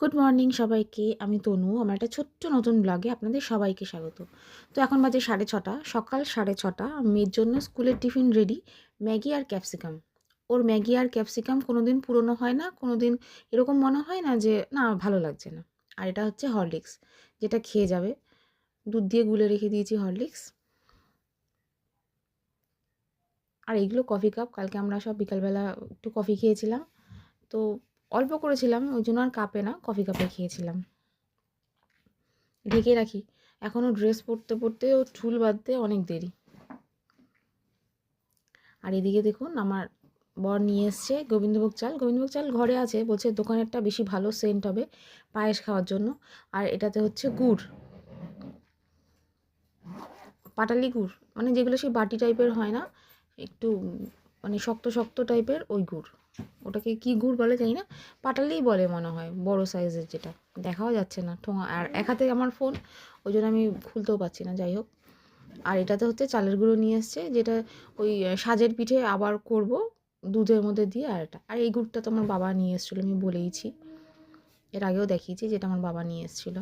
Good morning সবাইকে। আমি তনু। আমার একটা ছোট্ট নতুন ব্লগে আপনাদের সবাইকে স্বাগত। তো এখন বাজে 6:30, সকাল 6:30। মেয়ের জন্য স্কুলের টিফিন রেডি। ম্যাগি আর ক্যাপসিকাম। ওর ম্যাগি আর ক্যাপসিকাম কোনো দিন পুরনো হয় না, কোনো দিন এরকম মনে হয় না যে না ভালো লাগছে না। আর এটা হচ্ছে হরলিক্স, যেটা খেয়ে যাবে। দুধ দিয়ে গুলে রেখে দিয়েছি হরলিক্স। আর এইগুলো কফি কাপ। কালকে আমরা সব বিকালবেলা একটু কফি খেয়েছিলাম, তো অল্প করেছিলাম, ওই জন্য আর কাপে না, কফি কাপে খেয়েছিলাম। ঢেকে রাখি। এখনও ড্রেস পরতে পরতে ও চুল বাঁধতে অনেক দেরি। আর এদিকে দেখুন আমার বর নিয়ে এসছে গোবিন্দভোগ চাল। গোবিন্দভোগ চাল ঘরে আছে, বলছে দোকানেরটা বেশি ভালো সেন্ট হবে পায়েস খাওয়ার জন্য। আর এটাতে হচ্ছে গুড়, পাটালি গুড়, মানে যেগুলো সেই বাটি টাইপের হয় না, একটু মানে শক্ত শক্ত টাইপের ওই গুড়। ওটাকে কি গুড় বলে জানি না, পাটালিই বলে মনে হয়, বড় সাইজের যেটা। দেখাও যাচ্ছে না ঠোঙা, আর এক হাতে আমার ফোন, ওই জন্য আমি খুলতেও পারছি না। যাই হোক, আর এটাতে হচ্ছে চালের গুঁড়ো নিয়ে এসছে, যেটা ওই সাজের পিঠে আবার করব দুধের মধ্যে দিয়ে। আর এটা, আর এই গুড়টা তো আমার বাবা নিয়ে এসেছিলো, আমি বলেইছি, এর আগেও দেখিয়েছি, যেটা আমার বাবা নিয়ে এসেছিলো।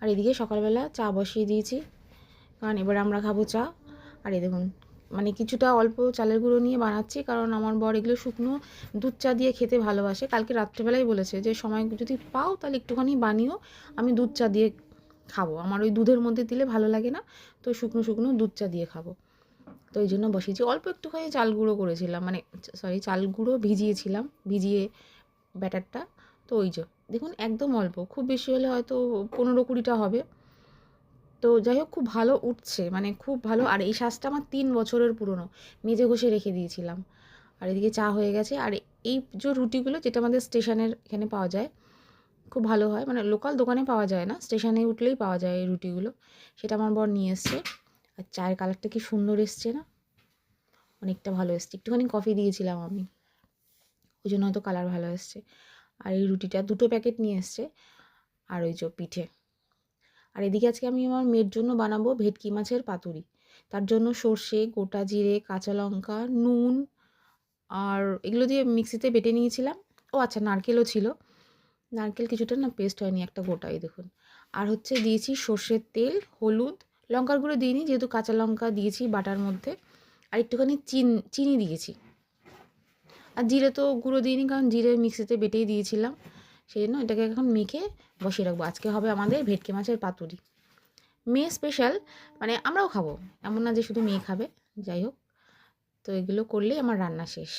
আর এদিকে সকালবেলা চা বসিয়ে দিয়েছি, কারণ এবার আমরা খাবো চা। আর এই দেখুন, মানে কিছুটা অল্প চালের গুঁড়ো নিয়ে বানাচ্ছি, কারণ আমার বর এগুলো শুকনো দুধ চা দিয়ে খেতে ভালোবাসে। কালকে রাত্রেবেলাই বলেছে যে সময় যদি পাও তাহলে একটুখানি বানিও, আমি দুধ চা দিয়ে খাবো, আমার ওই দুধের মধ্যে দিলে ভালো লাগে না, তো শুকনো শুকনো দুধ চা দিয়ে খাবো। তো এই জন্য বসিয়েছি। অল্প একটুখানি চাল গুঁড়ো করেছিলাম, মানে চাল গুঁড়ো ভিজিয়েছিলাম, ভিজিয়ে ব্যাটারটা। তো ওই যে দেখুন, একদম অল্প, খুব বেশি হলে হয়তো 15-20টা হবে। তো যাই হোক, খুব ভালো উঠছে, মানে খুব ভালো। আর এই সাজটা আমার 3 বছরের পুরনো, মেজে ঘষে রেখে দিয়েছিলাম। আর এদিকে চা হয়ে গেছে। আর এই যে রুটিগুলো, যেটা আমাদের স্টেশনের এখানে পাওয়া যায়, খুব ভালো হয়, মানে লোকাল দোকানে পাওয়া যায় না, স্টেশনে উঠলেই পাওয়া যায় এই রুটিগুলো, সেটা আমার বর নিয়ে এসছে। আর চায়ের কালারটা কি সুন্দর এসছে না, অনেকটা ভালো এসছে। একটুখানি কফি দিয়েছিলাম আমি, ওই জন্য হয়তো কালার ভালো এসছে। আর এই রুটিটা 2টো প্যাকেট নিয়ে এসছে। আর ওই যে পিঠে। আর এদিকে আজকে আমি আমার মেয়ের জন্য বানাবো ভেটকি মাছের পাতুরি। তার জন্য সর্ষে, গোটা জিরে, কাঁচা লঙ্কা, নুন আর এগুলো দিয়ে মিক্সিতে বেটে নিয়েছিলাম। ও আচ্ছা, নারকেলও ছিল, নারকেল কিছুটা না পেস্ট হয়নি, একটা গোটাই দেখুন। আর হচ্ছে দিয়েছি সর্ষের তেল, হলুদ, লঙ্কার গুঁড়ো দিইনি যেহেতু কাঁচা লঙ্কা দিয়েছি বাটার মধ্যে। আর একটুখানি চিনি দিয়েছি। আর জিরে তো গুঁড়ো দিইনি, কারণ জিরে মিক্সিতে বেটেই দিয়েছিলাম, সেই জন্য এটাকে এখন মেখে বসিয়ে রাখবো। আজকে হবে আমাদের ভেটকি মাছের পাতুরি, মেয়ে স্পেশাল, মানে আমরাও খাবো, এমন না যে শুধু মেয়ে খাবে। যাই হোক, তো এগুলো করলেই আমার রান্না শেষ।